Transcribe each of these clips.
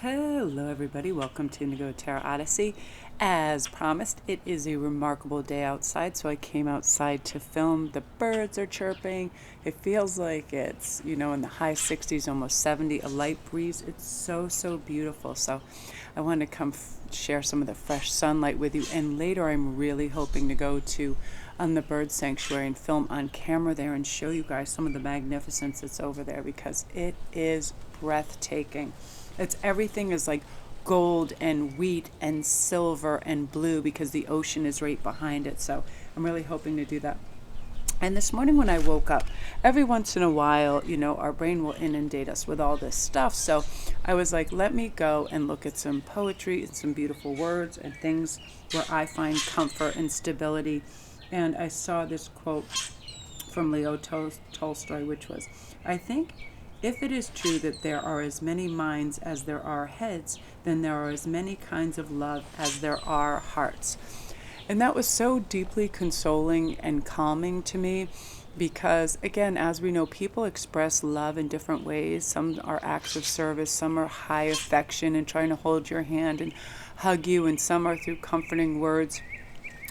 Hello everybody, welcome to Indigo Tarot Odyssey. As promised, it is a remarkable day outside, so I came outside to film. The birds are chirping. It feels like it's, in the high 60s, almost 70, a light breeze. It's so beautiful. So I wanted to come share some of the fresh sunlight with you, and later I'm really hoping to go to the bird sanctuary and film on camera there and show you guys some of the magnificence that's over there, because it is breathtaking. Everything is like gold and wheat and silver and blue because the ocean is right behind it. So I'm really hoping to do that. And this morning when I woke up, every once in a while, our brain will inundate us with all this stuff. So I was like, let me go and look at some poetry and some beautiful words and things where I find comfort and stability. And I saw this quote from Leo Tolstoy, which was, I think, if it is true that there are as many minds as there are heads, then there are as many kinds of love as there are hearts. And that was so deeply consoling and calming to me because, again, as we know, people express love in different ways. Some are acts of service, some are high affection and trying to hold your hand and hug you, and some are through comforting words.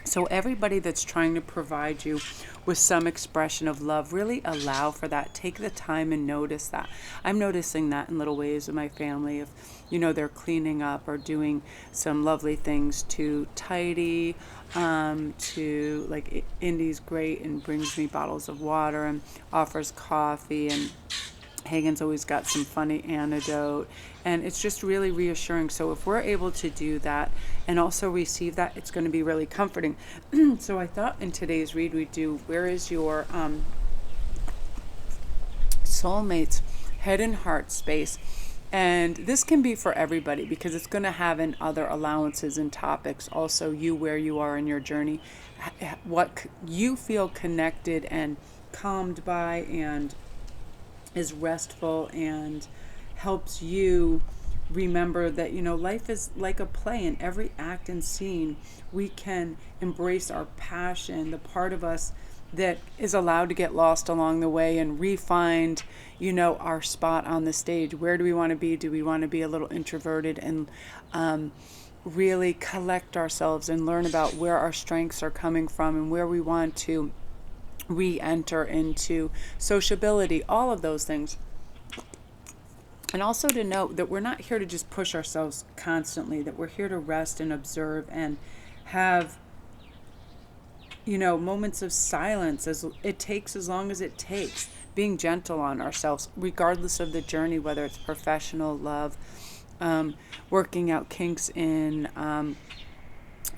So everybody that's trying to provide you with some expression of love, really allow for that. Take the time and notice that. I'm noticing that in little ways with my family. If, they're cleaning up or doing some lovely things to tidy, to like Indy's great and brings me bottles of water and offers coffee, and Hagen's always got some funny anecdote, and it's just really reassuring. So if we're able to do that and also receive that, it's going to be really comforting. So I thought in today's read we'd do, where is your soulmate's head and heart space? And this can be for everybody because it's going to have in other allowances and topics also you, where you are in your journey, what you feel connected and calmed by and is restful and helps you remember that life is like a play. In every act and scene we can embrace our passion, the part of us that is allowed to get lost along the way, and re-find our spot on the stage. Where do we want to be? Do we want to be a little introverted and really collect ourselves and learn about where our strengths are coming from and where we want to re-enter into sociability, all of those things. And also to note that we're not here to just push ourselves constantly, that we're here to rest and observe and have moments of silence, as it takes, as long as it takes, being gentle on ourselves regardless of the journey, whether it's professional, love, working out kinks in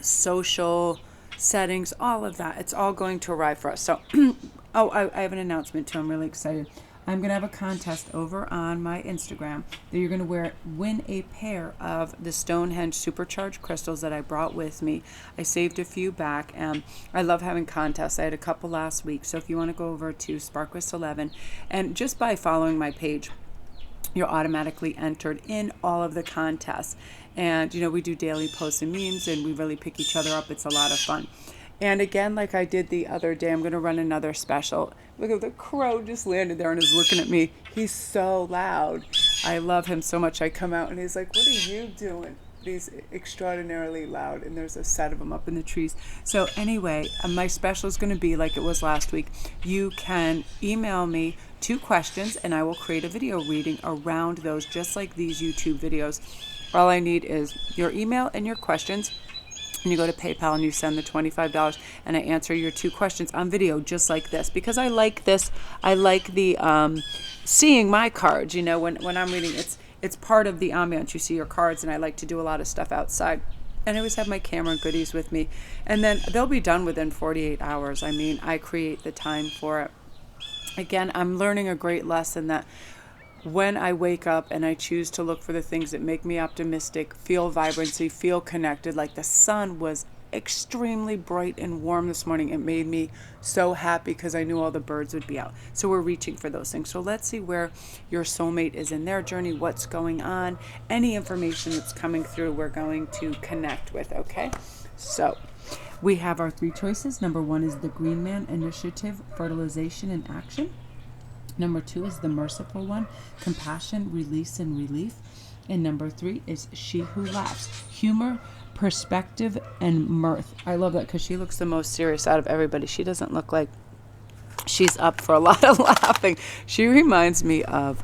social settings, all of that. It's all going to arrive for us. So, I have an announcement too. I'm really excited. I'm going to have a contest over on my Instagram that you're going to win a pair of the Stonehenge Supercharged crystals that I brought with me. I saved a few back, and I love having contests. I had a couple last week. So if you want to go over to Sparkwist11, and just by following my page, you're automatically entered in all of the contests. And, we do daily posts and memes, and we really pick each other up. It's a lot of fun. And again, like I did the other day, I'm going to run another special. Look at the crow just landed there and is looking at me. He's so loud. I love him so much. I come out and he's like, what are you doing? He's extraordinarily loud, and there's a set of them up in the trees. So anyway, my special is going to be like it was last week. You can email me 2 questions and I will create a video reading around those, just like these YouTube videos. All I need is your email and your questions. And you go to PayPal and you send the $25, and I answer your 2 questions on video, just like this, because I like this. I like the seeing my cards. When I'm reading, it's part of the ambiance. You see your cards, and I like to do a lot of stuff outside. And I always have my camera and goodies with me, and then they'll be done within 48 hours. I mean, I create the time for it. Again, I'm learning a great lesson that when I wake up and I choose to look for the things that make me optimistic, feel vibrancy, feel connected, like the sun was extremely bright and warm this morning. It made me so happy because I knew all the birds would be out. So we're reaching for those things. So let's see where your soulmate is in their journey, what's going on, any information that's coming through, we're going to connect with, okay? So we have our 3 choices. Number 1 is the Green Man Initiative, Fertilization and Action. Number 2 is the Merciful one, Compassion, Release and Relief. And number 3 is she who laughs. Humor, perspective, and mirth. I love that because she looks the most serious out of everybody. She doesn't look like she's up for a lot of laughing. She reminds me of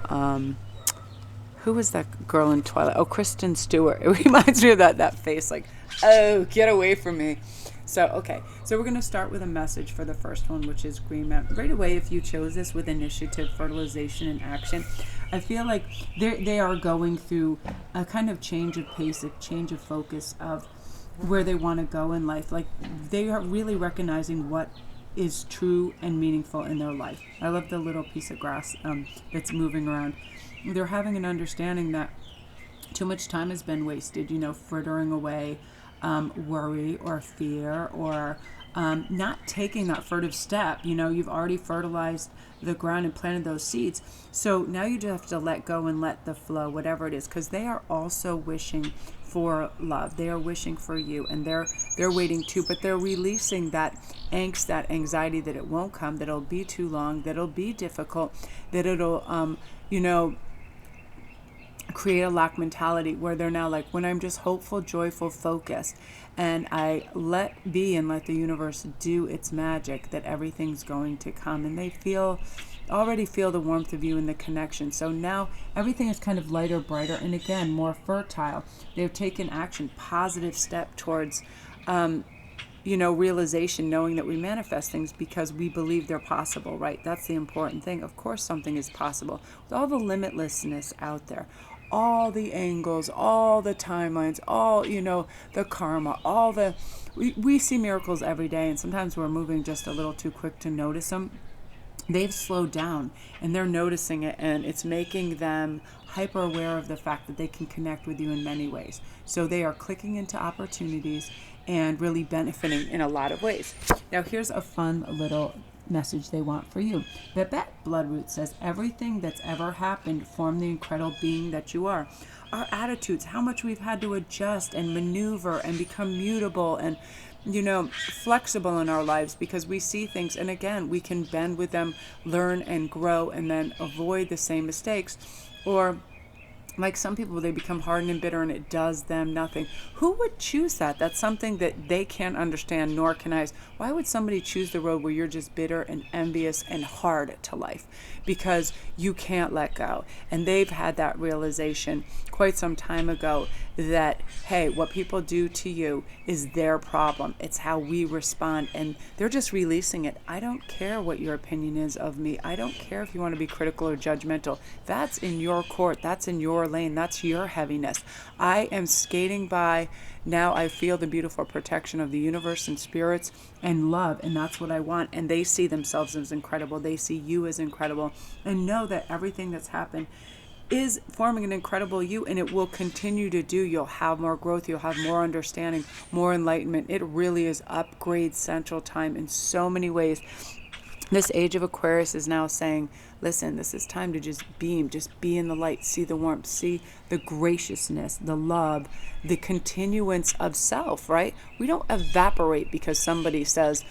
who was that girl in Twilight? Oh, Kristen Stewart. It reminds me of that face, like, oh, get away from me. So, okay. So we're going to start with a message for the first one, which is agreement. Right away, if you chose this with initiative, fertilization, and action, I feel like they are going through a kind of change of pace, a change of focus of where they want to go in life. Like, they are really recognizing what is true and meaningful in their life. I love the little piece of grass that's moving around. They're having an understanding that too much time has been wasted, frittering away worry or fear or not taking that furtive step. You've already fertilized the ground and planted those seeds. So now you just have to let go and let the flow, whatever it is, because they are also wishing for love. They are wishing for you, and they're waiting too, but they're releasing that angst, that anxiety that it won't come, that it'll be too long, that it'll be difficult, that it'll, create a lack mentality where they're now like, when I'm just hopeful, joyful, focused, and I let be and let the universe do its magic, that everything's going to come. And they already feel the warmth of you and the connection. So now everything is kind of lighter, brighter, and again, more fertile. They've taken action, positive step towards, realization, knowing that we manifest things because we believe they're possible, right? That's the important thing. Of course, something is possible. With all the limitlessness out there, all the angles, all the timelines, all, the karma, we see miracles every day, and sometimes we're moving just a little too quick to notice them. They've slowed down and they're noticing it, and it's making them hyper aware of the fact that they can connect with you in many ways. So they are clicking into opportunities and really benefiting in a lot of ways. Now here's a fun little message they want for you. Babette Bloodroot says, everything that's ever happened formed the incredible being that you are. Our attitudes, how much we've had to adjust and maneuver and become mutable and flexible in our lives because we see things, and again, we can bend with them, learn and grow, and then avoid the same mistakes. Or like some people, they become hardened and bitter and it does them nothing. Who would choose that? That's something that they can't understand, nor can I. Why would somebody choose the road where you're just bitter and envious and hard to life? Because you can't let go. And they've had that realization quite some time ago that, hey, what people do to you is their problem. It's how we respond. And they're just releasing it. I don't care what your opinion is of me. I don't care if you want to be critical or judgmental. That's in your court. That's in your lane. That's your heaviness. I am skating by. Now I feel the beautiful protection of the universe and spirits and love, and that's what I want. And they see themselves as incredible. They see you as incredible, and know that everything that's happened is forming an incredible you, and it will continue to do. You'll have more growth. You'll have more understanding, more enlightenment. It really is upgrade central time in so many ways. This age of Aquarius is now saying, listen, this is time to just beam, just be in the light, see the warmth, see the graciousness, the love, the continuance of self, right? We don't evaporate because somebody says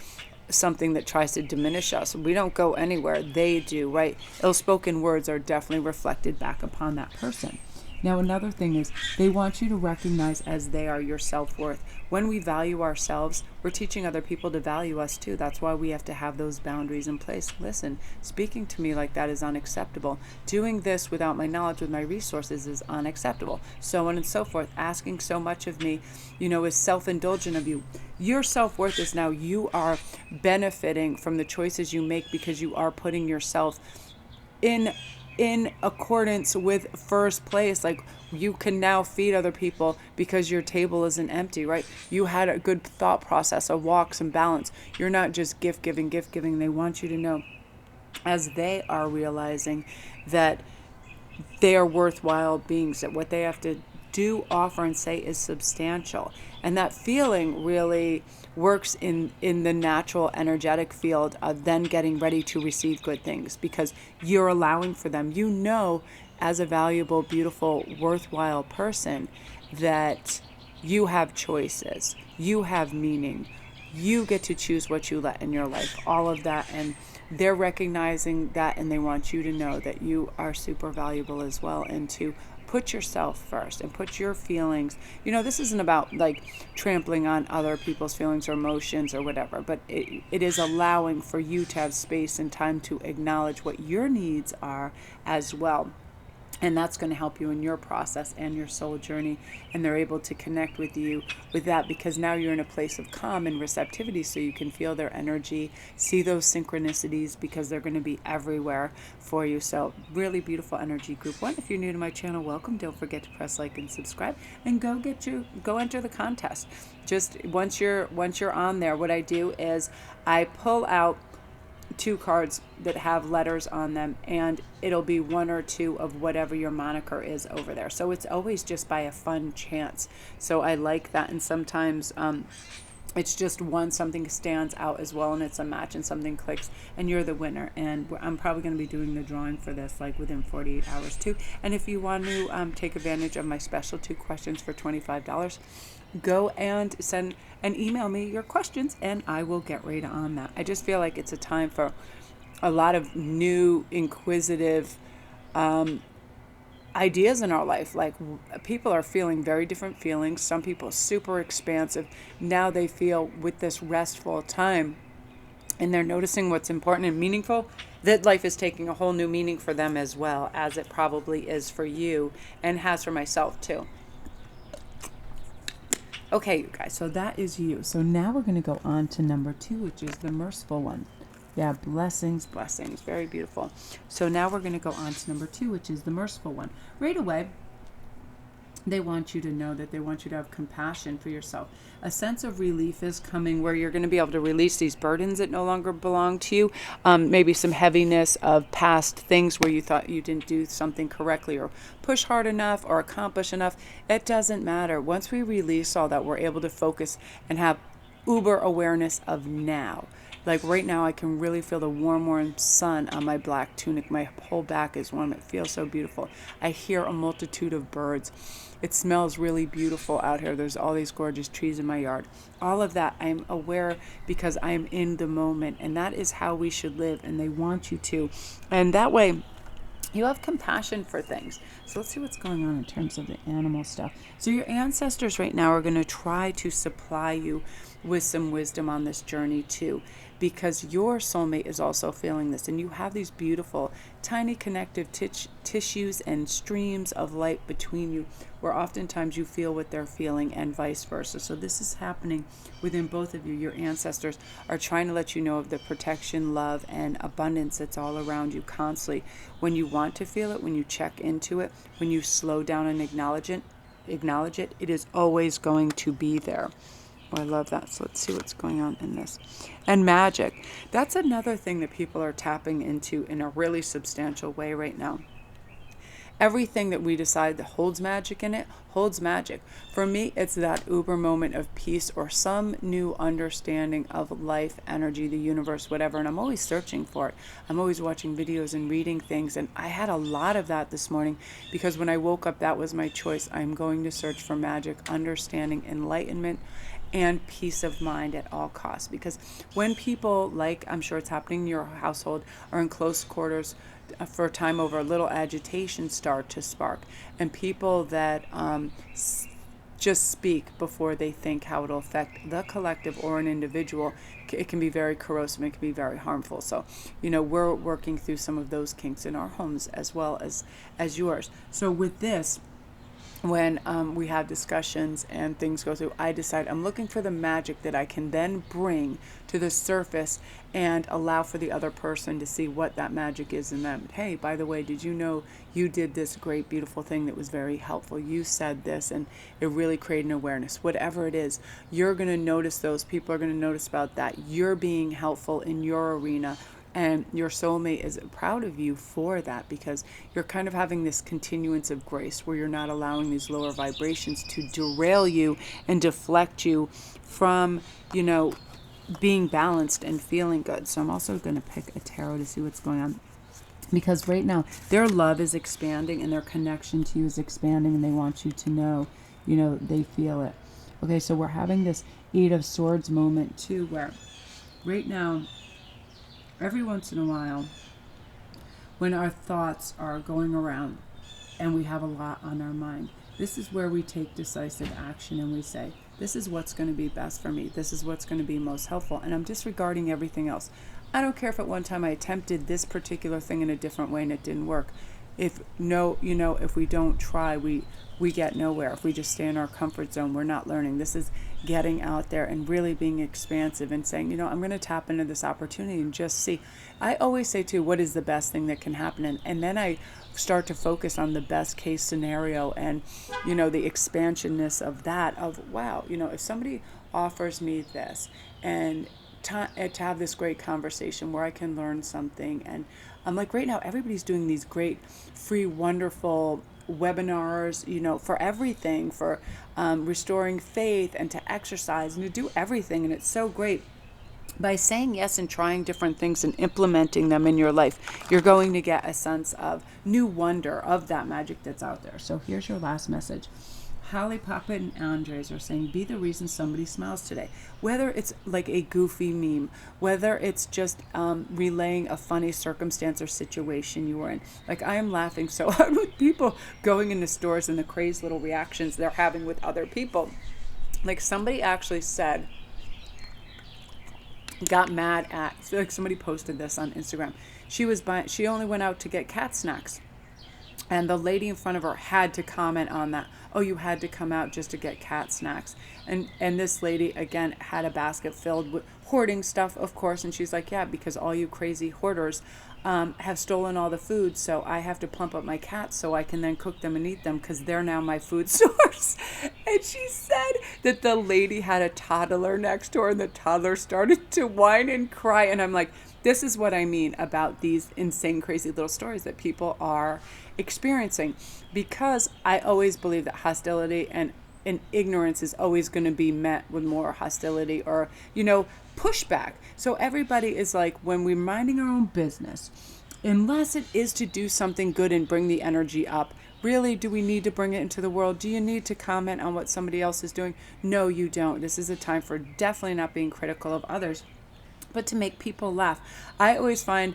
something that tries to diminish us. We don't go anywhere. They do, right? Ill-spoken words are definitely reflected back upon that person. Now, another thing is they want you to recognize as they are your self-worth. When we value ourselves, we're teaching other people to value us too. That's why we have to have those boundaries in place. Listen, speaking to me like that is unacceptable. Doing this without my knowledge, with my resources, is unacceptable. So on and so forth. Asking so much of me, is self-indulgent of you. Your self-worth is now you are benefiting from the choices you make because you are putting yourself in accordance with first place. Like, you can now feed other people because your table isn't empty, right? You had a good thought process, a walk, some balance. You're not just gift giving. They want you to know, as they are realizing that they are worthwhile beings, that what they have to do, offer, and say is substantial. And that feeling really works in the natural energetic field of then getting ready to receive good things because you're allowing for them. As a valuable, beautiful, worthwhile person, that you have choices, you have meaning, you get to choose what you let in your life, all of that. And they're recognizing that, and they want you to know that you are super valuable as well, and to put yourself first and put your feelings. This isn't about like trampling on other people's feelings or emotions or whatever, but it is allowing for you to have space and time to acknowledge what your needs are as well. And that's going to help you in your process and your soul journey. And they're able to connect with you with that, because now you're in a place of calm and receptivity, so you can feel their energy, see those synchronicities, because they're going to be everywhere for you. So really beautiful energy, group one. If you're new to my channel, welcome. Don't forget to press like and subscribe, and go enter the contest. Just once you're on there, what I do is I pull out 2 cards that have letters on them, and it'll be 1 or 2 of whatever your moniker is over there. So it's always just by a fun chance. So I like that. And sometimes it's just one, something stands out as well, and it's a match, and something clicks, and you're the winner. And I'm probably going to be doing the drawing for this like within 48 hours too. And if you want to take advantage of my special 2 questions for $25, go and send and email me your questions, and I will get right on that. I just feel like it's a time for a lot of new, inquisitive ideas in our life. Like, people are feeling very different feelings. Some people super expansive. Now they feel with this restful time, and they're noticing what's important and meaningful, that life is taking a whole new meaning for them, as well as it probably is for you, and has for myself too. Okay, you guys, so that is you. So now we're going to go on to number 2, which is the merciful one. Yeah, blessings, blessings. Very beautiful. So now we're going to go on to number 2, which is the merciful one. Right away, they want you to know that they want you to have compassion for yourself. A sense of relief is coming, where you're going to be able to release these burdens that no longer belong to you. Maybe some heaviness of past things where you thought you didn't do something correctly, or push hard enough, or accomplish enough. It doesn't matter. Once we release all that, we're able to focus and have uber awareness of now. Like right now, I can really feel the warm sun on my black tunic. My whole back is warm. It feels so beautiful. I hear a multitude of birds. It smells really beautiful out here. There's all these gorgeous trees in my yard. All of that, I'm aware, because I'm in the moment. And that is how we should live. And they want you to. And that way, you have compassion for things. So let's see what's going on in terms of the animal stuff. So your ancestors right now are going to try to supply you with some wisdom on this journey too, because your soulmate is also feeling this, and you have these beautiful tiny connective tissues and streams of light between you, where oftentimes you feel what they're feeling, and vice versa. So this is happening within both of you. Your ancestors are trying to let you know of the protection, love, and abundance that's all around you constantly. When you want to feel it, when you check into it, when you slow down and acknowledge it, it is always going to be there. Oh, I love that. So let's see what's going on in this. And magic. That's another thing that people are tapping into in a really substantial way right now. Everything that we decide that holds magic in it, holds magic. For me, it's that uber moment of peace, or some new understanding of life, energy, the universe, whatever. And I'm always searching for it. I'm always watching videos and reading things. And I had a lot of that this morning, because when I woke up, that was my choice. I'm going to search for magic, understanding, enlightenment, and peace of mind at all costs. Because when people, like I'm sure it's happening in your household, are in close quarters for a time over, a little agitation start to spark, and people that just speak before they think how it'll affect the collective or an individual, it can be very corrosive, it can be very harmful. So we're working through some of those kinks in our homes as well as yours. So with this, when we have discussions and things go through, I decide I'm looking for the magic that I can then bring to the surface, and allow for the other person to see what that magic is in them. Hey, by the way, did you know you did this great, beautiful thing that was very helpful? You said this, and it really created an awareness. Whatever it is, you're going to notice those. People are going to notice about that. You're being helpful in your arena. And your soulmate is proud of you for that, because you're kind of having this continuance of grace, where you're not allowing these lower vibrations to derail you and deflect you from, being balanced and feeling good. So I'm also going to pick a tarot to see what's going on, because right now their love is expanding, and their connection to you is expanding, and they want you to know, they feel it. Okay, so we're having this 8 of Swords moment too, where right now, every once in a while, when our thoughts are going around, and we have a lot on our mind. This is where we take decisive action and we say, this is what's going to be best for me. This is what's going to be most helpful. And I'm disregarding everything else. I don't care if at one time I attempted this particular thing in a different way and it didn't work. If we don't try, we get nowhere. If we just stay in our comfort zone, we're not learning. This is getting out there and really being expansive and saying, I'm going to tap into this opportunity and just see. I always say too, what is the best thing that can happen? And then I start to focus on the best case scenario and, the expansionness of that, of wow, if somebody offers me this and to have this great conversation where I can learn something. And I'm like, right now, everybody's doing these great, free, wonderful webinars, for everything, for restoring faith and to exercise and to do everything. And it's so great. By saying yes and trying different things and implementing them in your life, you're going to get a sense of new wonder of that magic that's out there. So here's your last message. Holly, Papa, and Andres are saying, be the reason somebody smiles today. Whether it's like a goofy meme, whether it's just relaying a funny circumstance or situation you were in. Like, I am laughing so hard with people going into stores and the crazy little reactions they're having with other people. Like, somebody actually got mad at, like somebody posted this on Instagram. She only went out to get cat snacks. And the lady in front of her had to comment on that. Oh, you had to come out just to get cat snacks. And this lady, again, had a basket filled with hoarding stuff, of course. And she's like, yeah, because all you crazy hoarders have stolen all the food. So I have to plump up my cats so I can then cook them and eat them because they're now my food source. And she said that the lady had a toddler next to her and the toddler started to whine and cry. And I'm like, this is what I mean about these insane, crazy little stories that people are experiencing, because I always believe that hostility and ignorance is always going to be met with more hostility or, pushback. So everybody is like, when we're minding our own business, unless it is to do something good and bring the energy up, really, do we need to bring it into the world? Do you need to comment on what somebody else is doing? No, you don't. This is a time for definitely not being critical of others, but to make people laugh. I always find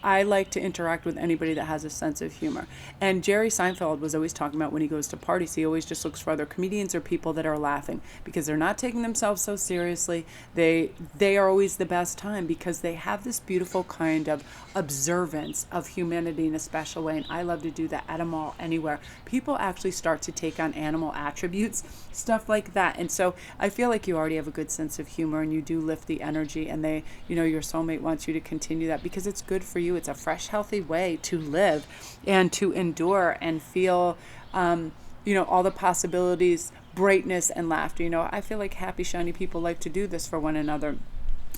I like to interact with anybody that has a sense of humor. And Jerry Seinfeld was always talking about when he goes to parties, he always just looks for other comedians or people that are laughing because they're not taking themselves so seriously. They are always the best time because they have this beautiful kind of observance of humanity in a special way. And I love to do that at a mall, anywhere. People actually start to take on animal attributes, stuff like that. And so I feel like you already have a good sense of humor and you do lift the energy, and your soulmate wants you to continue that because it's good for you. It's a fresh, healthy way to live and to endure and feel, all the possibilities, brightness and laughter. I feel like happy, shiny people like to do this for one another.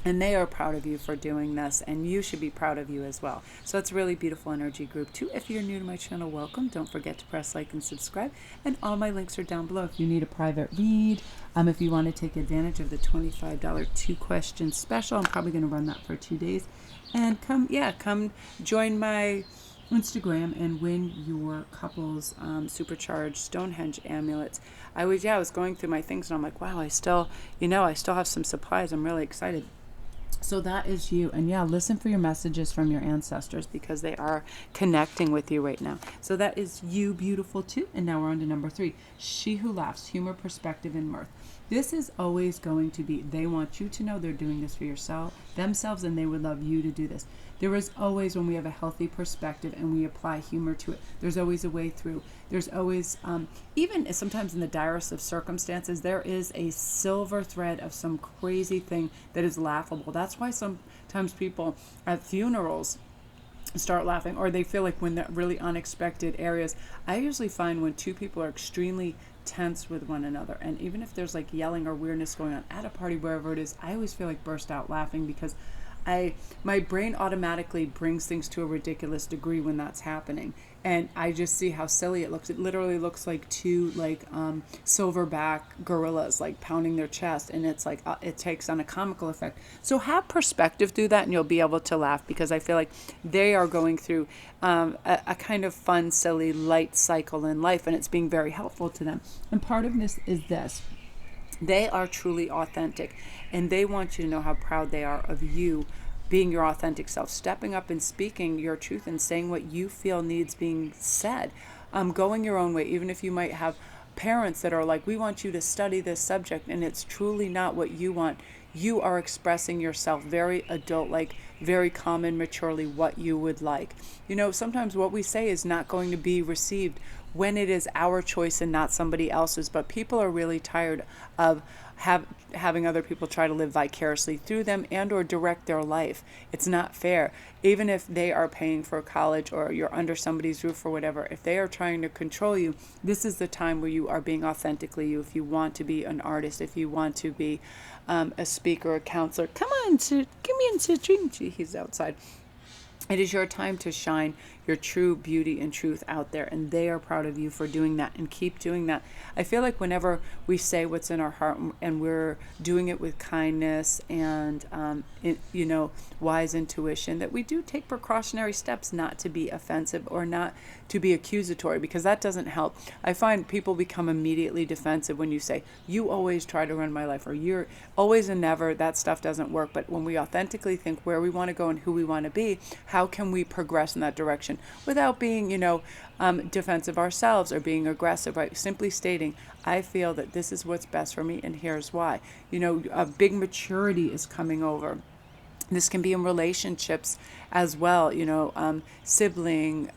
And they are proud of you for doing this, and you should be proud of you as well. So it's a really beautiful energy group too. If you're new to my channel, welcome. Don't forget to press like and subscribe. And all my links are down below if you need a private read. If you want to take advantage of the $25 2-question special, I'm probably going to run that for 2 days. And come join my Instagram and win your couple's supercharged Stonehenge amulets. I was going through my things and I'm like, wow, I still have some supplies. I'm really excited. So that is you. And listen for your messages from your ancestors because they are connecting with you right now. So that is you, beautiful too. And now we're on to number 3. She who laughs, humor, perspective, and mirth. This is always going to be, they want you to know they're doing this for themselves, and they would love you to do this. There is always, when we have a healthy perspective and we apply humor to it, there's always a way through. There's always, even sometimes in the direst of circumstances, there is a silver thread of some crazy thing that is laughable. That's why sometimes people at funerals start laughing, or they feel like when they're really unexpected areas. I usually find when two people are extremely tense with one another, and even if there's like yelling or weirdness going on at a party, wherever it is, I always feel like burst out laughing because my brain automatically brings things to a ridiculous degree when that's happening, and I just see how silly it looks. It literally looks like two silverback gorillas like pounding their chest, and it's like it takes on a comical effect. So have perspective through that, and you'll be able to laugh because I feel like they are going through a kind of fun, silly, light cycle in life, and it's being very helpful to them. And part of this is this. They are truly authentic, and they want you to know how proud they are of you being your authentic self, stepping up and speaking your truth and saying what you feel needs being said. going your own way, even if you might have parents that are like, we want you to study this subject, and it's truly not what you want. You are expressing yourself very adult like, very calm and maturely what you would like. Sometimes what we say is not going to be received when it is our choice and not somebody else's, but people are really tired of having other people try to live vicariously through them and or direct their life. It's not fair. Even if they are paying for college or you're under somebody's roof or whatever, if they are trying to control you, this is the time where you are being authentically you. If you want to be an artist, if you want to be a speaker, a counselor, come on, give me into dream. He's outside. It is your time to shine your true beauty and truth out there, and they are proud of you for doing that, and keep doing that. I feel like whenever we say what's in our heart and we're doing it with kindness and wise intuition, that we do take precautionary steps not to be offensive or not to be accusatory, because that doesn't help. I find people become immediately defensive when you say, you always try to run my life, or you're always and never. That stuff doesn't work. But when we authentically think where we want to go and who we want to be, how can we progress in that direction without being, defensive ourselves or being aggressive, right? Simply stating, I feel that this is what's best for me, and here's why. A big maturity is coming over. This can be in relationships as well, sibling,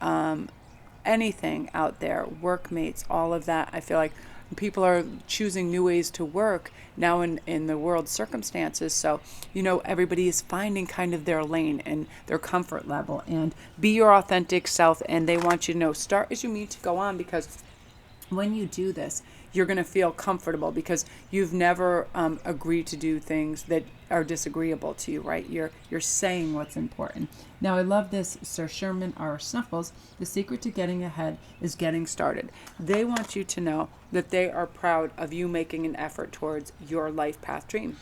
anything out there, workmates, all of that. I feel like people are choosing new ways to work now in the world circumstances. So, everybody is finding kind of their lane and their comfort level, and be your authentic self. And they want you to know, start as you mean to go on, because when you do this, you're going to feel comfortable because you've never agreed to do things that are disagreeable to you, right? You're saying what's important. Now, I love this. Sir Sherman R. Snuffles, the secret to getting ahead is getting started. They want you to know that they are proud of you making an effort towards your life path dream.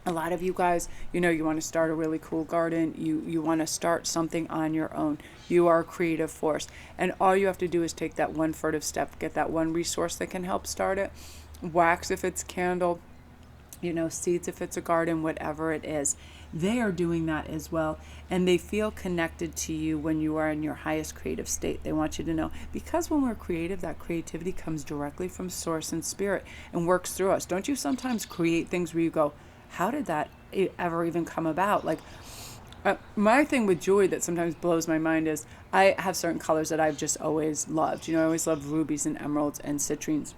A lot of you guys, you want to start a really cool garden. You want to start something on your own. You are a creative force. And all you have to do is take that one furtive step, get that one resource that can help start it. Wax if it's candle, seeds if it's a garden, whatever it is. They are doing that as well. And they feel connected to you when you are in your highest creative state. They want you to know, because when we're creative, that creativity comes directly from source and spirit and works through us. Don't you sometimes create things where you go, how did that ever even come about? Like, my thing with jewelry that sometimes blows my mind is I have certain colors that I've just always loved. I always loved rubies and emeralds and citrines.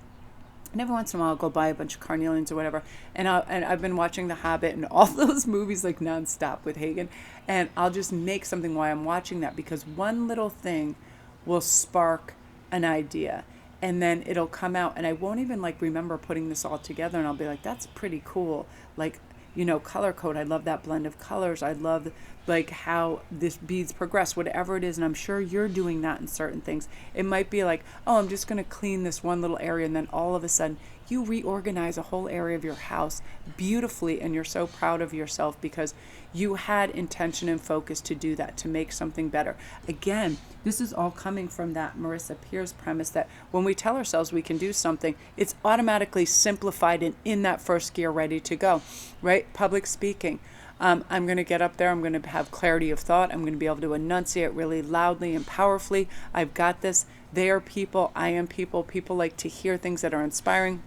And every once in a while I'll go buy a bunch of carnelians or whatever. And I've been watching The Hobbit and all those movies like nonstop with Hagen. And I'll just make something while I'm watching that, because one little thing will spark an idea. And then it'll come out, and I won't even remember putting this all together, and I'll be like, that's pretty cool. Color code. I love that blend of colors. I love how this beads progress, whatever it is. And I'm sure you're doing that in certain things. It might be like, oh, I'm just going to clean this one little area. And then all of a sudden you reorganize a whole area of your house beautifully. And you're so proud of yourself because you had intention and focus to do that, to make something better. Again, this is all coming from that Marissa Peer's premise that when we tell ourselves we can do something, it's automatically simplified and in that first gear ready to go, right? Public speaking. I'm going to get up there. I'm going to have clarity of thought. I'm going to be able to enunciate really loudly and powerfully. I've got this. They are people. I am people. People like to hear things that are inspiring.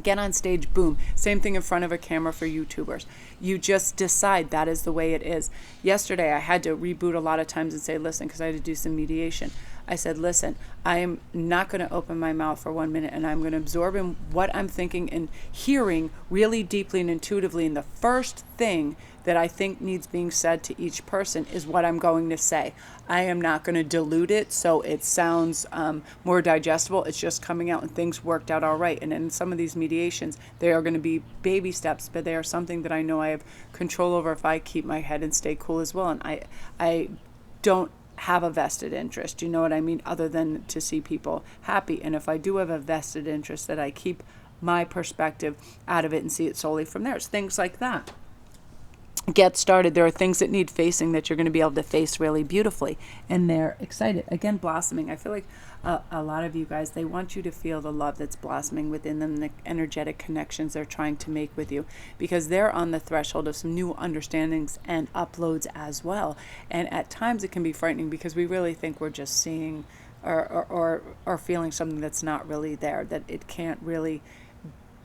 Get on stage, boom. Same thing in front of a camera for YouTubers. You just decide that is the way it is. Yesterday, I had to reboot a lot of times and say, listen, because I had to do some mediation. I said, listen, I am not going to open my mouth for 1 minute, and I'm going to absorb in what I'm thinking and hearing really deeply and intuitively. And the first thing that I think needs being said to each person is what I'm going to say. I am not going to dilute it so it sounds more digestible. It's just coming out, and things worked out all right. And in some of these mediations, they are going to be baby steps, but they are something that I know I have control over if I keep my head and stay cool as well. And I don't have a vested interest, you know what I mean, other than to see people happy. And if I do have a vested interest, that I keep my perspective out of it and see it solely from there. It's things like that. Get started. There are things that need facing that you're going to be able to face really beautifully, and they're excited. Again, blossoming. I feel like a lot of you guys, they want you to feel the love that's blossoming within them, the energetic connections they're trying to make with you, because they're on the threshold of some new understandings and uploads as well. And at times it can be frightening because we really think we're just seeing or feeling something that's not really there, that it can't really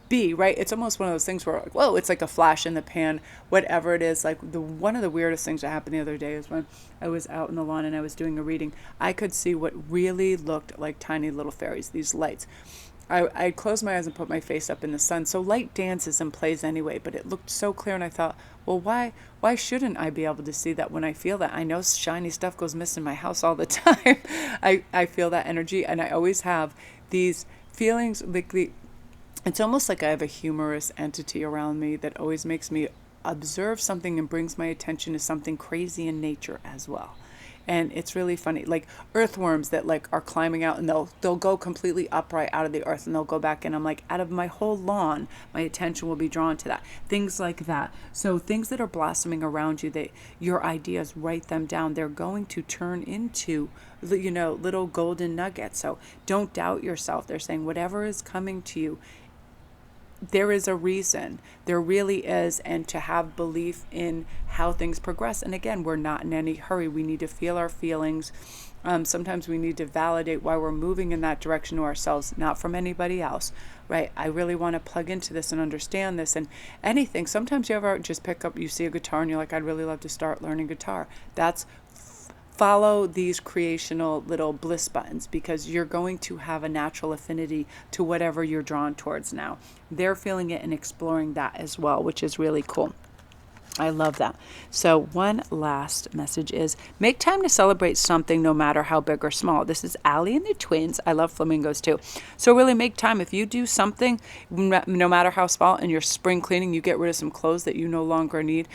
be, right? It's almost one of those things where, like, whoa, it's like a flash in the pan, whatever it is. Like one of the weirdest things that happened the other day is when I was out in the lawn and I was doing a reading. I could see what really looked like tiny little fairies, these lights. I closed my eyes and put my face up in the sun. So light dances and plays anyway, but it looked so clear, and I thought, well, why shouldn't I be able to see that when I feel that? I know shiny stuff goes missing in my house all the time. I feel that energy, and I always have these feelings like it's almost like I have a humorous entity around me that always makes me observe something and brings my attention to something crazy in nature as well. And it's really funny, like earthworms that like are climbing out, and they'll go completely upright out of the earth, and they'll go back in. I'm like, out of my whole lawn, my attention will be drawn to that. Things like that. So things that are blossoming around you, that your ideas, write them down. They're going to turn into, little golden nuggets. So don't doubt yourself. They're saying whatever is coming to you, there is a reason. There really is. And to have belief in how things progress. And again, we're not in any hurry. We need to feel our feelings. Sometimes we need to validate why we're moving in that direction to ourselves, not from anybody else, right? I really want to plug into this and understand this. And anything, sometimes you ever just you see a guitar and you're like, I'd really love to start learning guitar. Follow these creational little bliss buttons, because you're going to have a natural affinity to whatever you're drawn towards now. They're feeling it and exploring that as well, which is really cool. I love that. So one last message is make time to celebrate something, no matter how big or small. This is Allie and the twins. I love flamingos too. So really make time. If you do something, no matter how small, in your spring cleaning, you get rid of some clothes that you no longer need.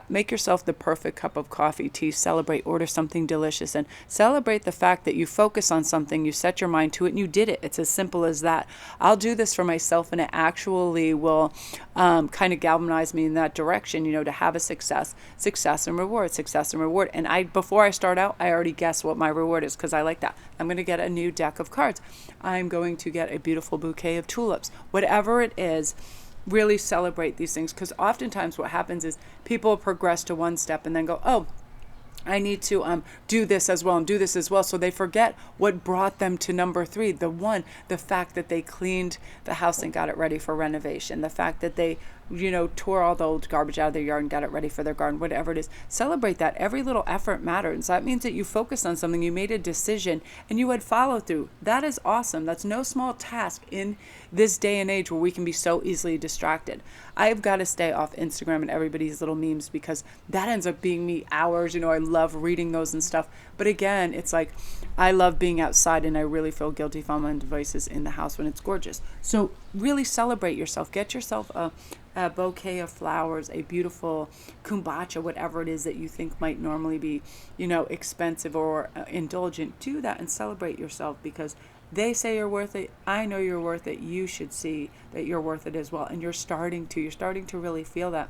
Make yourself the perfect cup of coffee, tea, celebrate, order something delicious, and celebrate the fact that you focus on something, you set your mind to it, and you did it. It's as simple as that. I'll do this for myself, and it actually will kind of galvanize me in that direction, to have a success and reward. And before I start out, I already guess what my reward is, because I like that. I'm going to get a new deck of cards. I'm going to get a beautiful bouquet of tulips. Whatever it is, really celebrate these things, because oftentimes what happens is people progress to one step and then go, oh, I need to do this as well and do this as well. So they forget what brought them to number 3. The fact that they cleaned the house and got it ready for renovation. The fact that they, tore all the old garbage out of their yard and got it ready for their garden, whatever it is. Celebrate that. Every little effort matters. That means that you focused on something, you made a decision, and you had follow through. That is awesome. That's no small task in this day and age where we can be so easily distracted. I've got to stay off Instagram and everybody's little memes, because that ends up being me hours. I love reading those and stuff. But again, it's like I love being outside, and I really feel guilty if I'm on devices in the house when it's gorgeous. So really celebrate yourself. Get yourself a bouquet of flowers, a beautiful kombucha, whatever it is that you think might normally be, expensive or indulgent. Do that and celebrate yourself, because they say you're worth it. I know you're worth it. You should see that you're worth it as well. And you're starting to really feel that.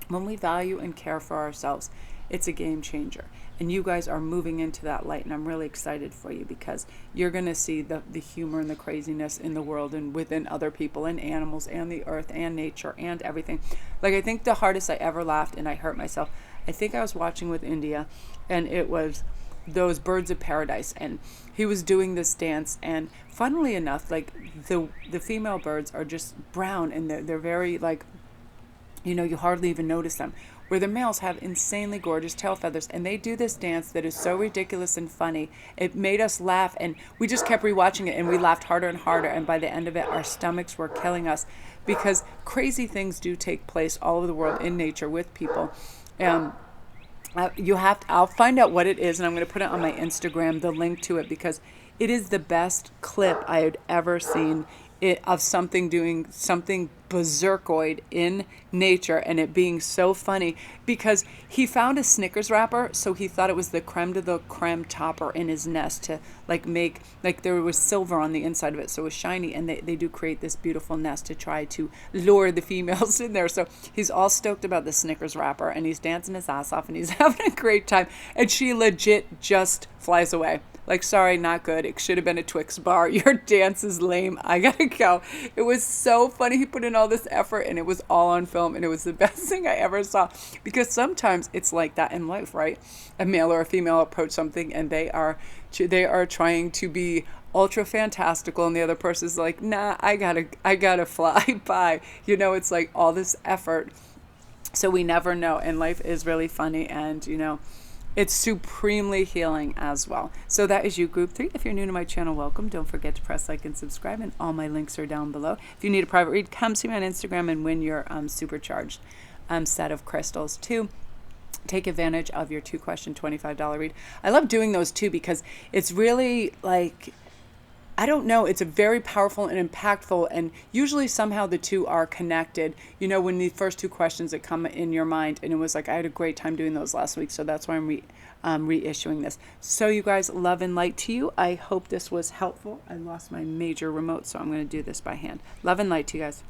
When we value and care for ourselves, it's a game changer. And you guys are moving into that light, and I'm really excited for you, because you're going to see the humor and the craziness in the world and within other people and animals and the earth and nature and everything. Like, I think the hardest I ever laughed and I hurt myself, I think I was watching with India, and it was those birds of paradise, and he was doing this dance, and funnily enough, like the female birds are just brown, and they're very like, you hardly even notice them, where the males have insanely gorgeous tail feathers, and they do this dance that is so ridiculous and funny. It made us laugh, and we just kept rewatching it, and we laughed harder and harder, and by the end of it, our stomachs were killing us, because crazy things do take place all over the world in nature with people. I'll find out what it is, and I'm going to put it on my Instagram, the link to it, because it is the best clip I had ever seen of something doing something berserkoid in nature, and it being so funny, because he found a Snickers wrapper, so he thought it was the creme de la creme topper in his nest to make there was silver on the inside of it, so it was shiny, and they do create this beautiful nest to try to lure the females in there. So he's all stoked about the Snickers wrapper, and he's dancing his ass off, and he's having a great time, and she legit just flies away. like, sorry, not good. It should have been a Twix bar. Your dance is lame. I gotta go. It was so funny. He put in all this effort and it was all on film, and it was the best thing I ever saw, because sometimes it's like that in life, right? A male or a female approach something and they are trying to be ultra fantastical, and the other person's like, nah, I gotta fly by. It's like all this effort. So we never know, and life is really funny, and it's supremely healing as well. So that is you, group 3. If you're new to my channel, welcome. Don't forget to press like and subscribe, and all my links are down below. If you need a private read, come see me on Instagram and win your supercharged set of crystals too. Take advantage of your 2-question $25 read. I love doing those too, because it's really like, I don't know, it's a very powerful and impactful, and usually somehow the two are connected. When the first 2 questions that come in your mind, and it was like, I had a great time doing those last week, so that's why I'm reissuing this. So you guys, love and light to you. I hope this was helpful. I lost my major remote, so I'm going to do this by hand. Love and light to you guys.